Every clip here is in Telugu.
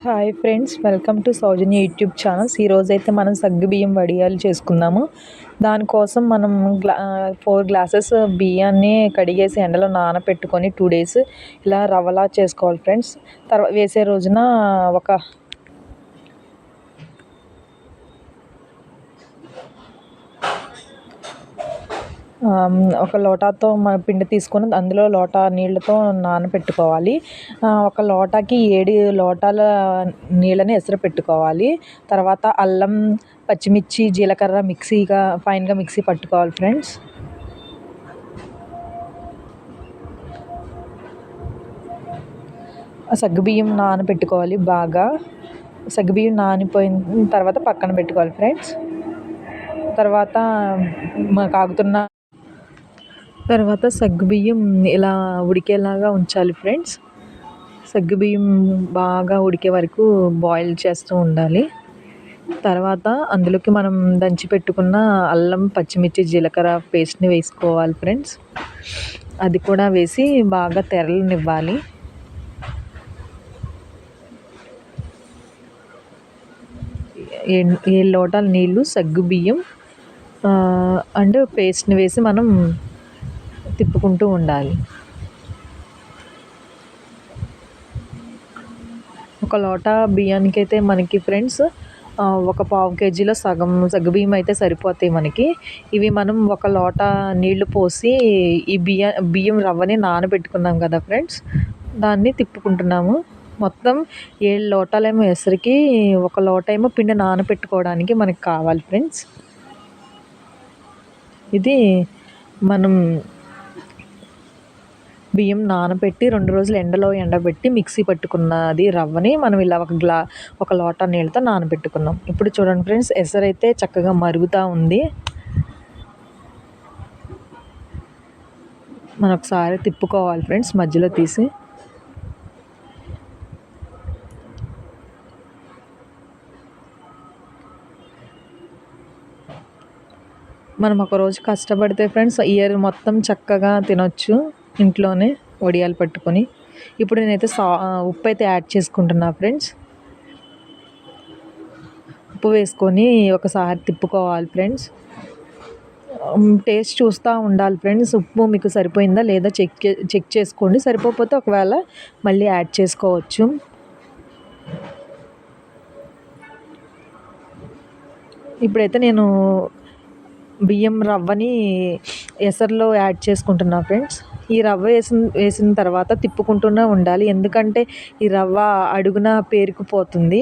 Hi friends, welcome to Soujanya YouTube channels. ఈరోజైతే మనం సగ్గుబియ్యం వడియాలు చేసుకుందాము. దానికోసం మనం 4 గ్లాసెస్ బియ్యాన్ని కడిగేసి ఎండలో నానబెట్టుకొని 2 డేస్ ఇలా రవ్వలా చేసుకోవాలి ఫ్రెండ్స్. వేసే రోజున ఒక లోటాతో మన పిండి తీసుకొని అందులో లోటా నీళ్ళతో నానబెట్టుకోవాలి. ఒక లోటాకి 7 లోటాల నీళ్ళని ఎసరు పెట్టుకోవాలి. తర్వాత అల్లం, పచ్చిమిర్చి, జీలకర్ర ఫైన్గా మిక్సీ పట్టుకోవాలి ఫ్రెండ్స్. సగ్గుబియ్యం నానబెట్టుకోవాలి బాగా. సగ్గుబియ్యం నానిపోయిన తర్వాత పక్కన పెట్టుకోవాలి ఫ్రెండ్స్. తర్వాత సగ్గుబియ్యం ఇలా ఉడికేలాగా ఉంచాలి ఫ్రెండ్స్. సగ్గుబియ్యం బాగా ఉడికే వరకు బాయిల్ చేస్తూ ఉండాలి. తర్వాత అందులోకి మనం దంచి పెట్టుకున్న అల్లం, పచ్చిమిర్చి, జీలకర్ర పేస్ట్ని వేసుకోవాలి ఫ్రెండ్స్. అది కూడా వేసి బాగా తెరలనివ్వాలి. ఏ లోటాల నీళ్ళు, సగ్గుబియ్యం అండ్ పేస్ట్ని వేసి మనం తిప్పుకుంటూ ఉండాలి. ఒక లోటా బియ్యానికి అయితే మనకి ఫ్రెండ్స్ ఒక పావు కేజీలో సగం సగ్గుబియ్యం అయితే సరిపోతాయి మనకి. ఇవి మనం ఒక లోటా నీళ్లు పోసి ఈ బియ్యం రవ్వని నానబెట్టుకున్నాం కదా ఫ్రెండ్స్, దాన్ని తిప్పుకుంటున్నాము. మొత్తం 7 లోటాలేమో ఎసరికి, ఒక లోట ఏమో పిండి నానబెట్టుకోవడానికి మనకి కావాలి ఫ్రెండ్స్. ఇది మనం బియ్యం నానబెట్టి 2 రోజులు ఎండలో ఎండబెట్టి మిక్సీ పట్టుకున్నది రవ్వని మనం ఇలా ఒక లోటా నీళ్ళతో నానబెట్టుకున్నాం. ఇప్పుడు చూడండి ఫ్రెండ్స్, ఎసరైతే చక్కగా మరుగుతూ ఉంది. మనం ఒకసారి తిప్పుకోవాలి ఫ్రెండ్స్ మధ్యలో తీసి. మనం ఒకరోజు కష్టపడితే ఫ్రెండ్స్ ఇయర్ మొత్తం చక్కగా తినొచ్చు ఇంట్లోనే వడియాలు పట్టుకొని. ఇప్పుడు నేనైతే ఉప్పు అయితే యాడ్ చేసుకుంటున్నా ఫ్రెండ్స్. ఉప్పు వేసుకొని ఒకసారి తిప్పుకోవాలి ఫ్రెండ్స్. టేస్ట్ చూస్తూ ఉండాలి ఫ్రెండ్స్. ఉప్పు మీకు సరిపోయిందా లేదా చెక్ చేసుకోండి. సరిపోకపోతే ఒకవేళ మళ్ళీ యాడ్ చేసుకోవచ్చు. ఇప్పుడైతే నేను బియ్యం రవ్వని ఎసరులో యాడ్ చేసుకుంటున్నా ఫ్రెండ్స్. ఈ రవ్వ వేసిన తర్వాత తిప్పుకుంటూనే ఉండాలి, ఎందుకంటే ఈ రవ్వ అడుగున పేరుకుపోతుంది,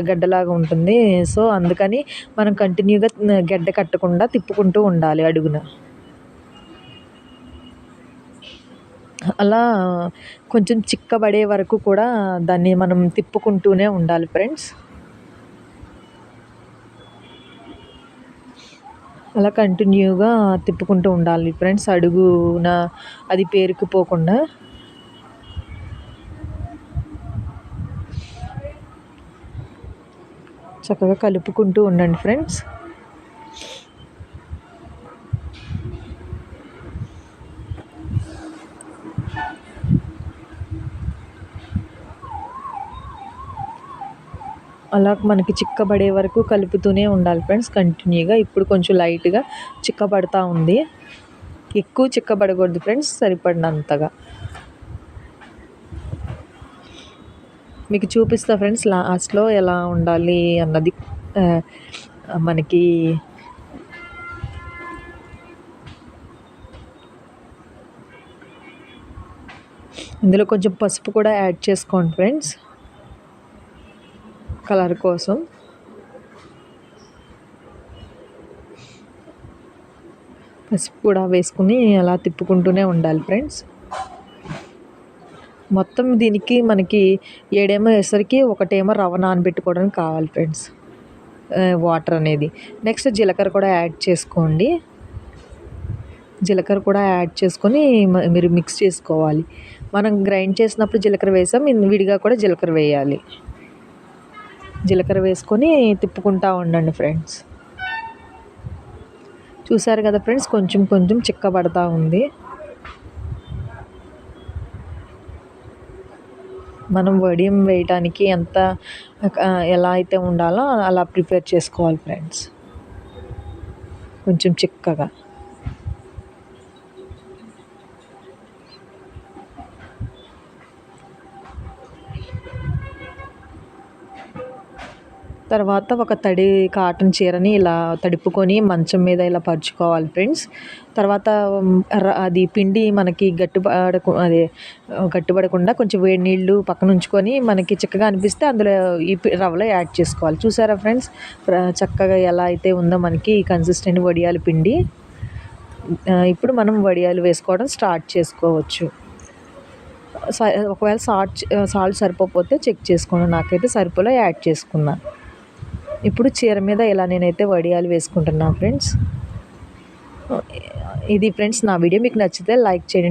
గడ్డలాగా ఉంటుంది. సో అందుకని మనం కంటిన్యూగా గడ్డ కట్టకుండా తిప్పుకుంటూ ఉండాలి అడుగున. అలా కొంచెం చిక్కబడే వరకు కూడా దాన్ని మనం తిప్పుకుంటూనే ఉండాలి ఫ్రెండ్స్. అలా కంటిన్యూగా తిప్పుకుంటూ ఉండాలి ఫ్రెండ్స్, అడుగున అది పేరుకుపోకుండా. చక్కగా కలుపుకుంటూ ఉండండి ఫ్రెండ్స్. అలా మనకి చిక్కబడే వరకు కలుపుతూనే ఉండాలి ఫ్రెండ్స్ కంటిన్యూగా. ఇప్పుడు కొంచెం లైట్గా చిక్కబడతా ఉంది, ఎక్కువ చిక్కబడకూడదు ఫ్రెండ్స్, సరిపడినంతగా. మీకు చూపిస్తా ఫ్రెండ్స్ లాస్ట్లో ఎలా ఉండాలి అన్నది. మనకి ఇందులో కొంచెం పసుపు కూడా యాడ్ చేసుకోండి ఫ్రెండ్స్, కలర్ కోసం. పసుపు కూడా వేసుకుని అలా తిప్పుకుంటూనే ఉండాలి ఫ్రెండ్స్. మొత్తం దీనికి మనకి 7 ఎసరికి, 1 రవ్వ నానబెట్టుకోవడానికి కావాలి ఫ్రెండ్స్ వాటర్ అనేది. నెక్స్ట్ జీలకర్ర కూడా యాడ్ చేసుకోండి. జీలకర్ర కూడా యాడ్ చేసుకొని మీరు మిక్స్ చేసుకోవాలి. మనం గ్రైండ్ చేసినప్పుడు జీలకర్ర వేసాం, విడిగా కూడా జీలకర్ర వేయాలి. జీలకర్ర వేసుకొని తిప్పుకుంటూ ఉండండి ఫ్రెండ్స్. చూసారు కదా ఫ్రెండ్స్, కొంచెం కొంచెం చిక్కబడతా ఉంది. మనం వడియం వేయటానికి ఎంత ఎలా అయితే ఉండాలో అలా ప్రిపేర్ చేసుకోవాలి ఫ్రెండ్స్, కొంచెం చిక్కగా. తర్వాత ఒక తడి కాటన్ చీరని ఇలా తడుపుకొని మంచం మీద ఇలా పరుచుకోవాలి ఫ్రెండ్స్. తర్వాత అది పిండి మనకి గట్టిపడకుండా కొంచెం వేడి నీళ్ళు పక్కన ఉంచుకొని మనకి చిక్కగా అనిపిస్తే అందులో ఈ రవ్వలో యాడ్ చేసుకోవాలి. చూసారా ఫ్రెండ్స్ చక్కగా ఎలా అయితే ఉందో మనకి కన్సిస్టెంట్ వడియాల పిండి. ఇప్పుడు మనం వడియాలు వేసుకోవడం స్టార్ట్ చేసుకోవచ్చు. ఒకవేళ సాల్ట్ సరిపోతే చెక్ చేసుకోండి, నాకైతే సరిపోలో యాడ్ చేసుకున్నా. ఇప్పుడు చీర మీద ఇలా నేనైతే వడియాలు వేసుకుంటున్నాను ఫ్రెండ్స్. ఇది ఫ్రెండ్స్ నా వీడియో మీకు నచ్చితే లైక్ చేయండి.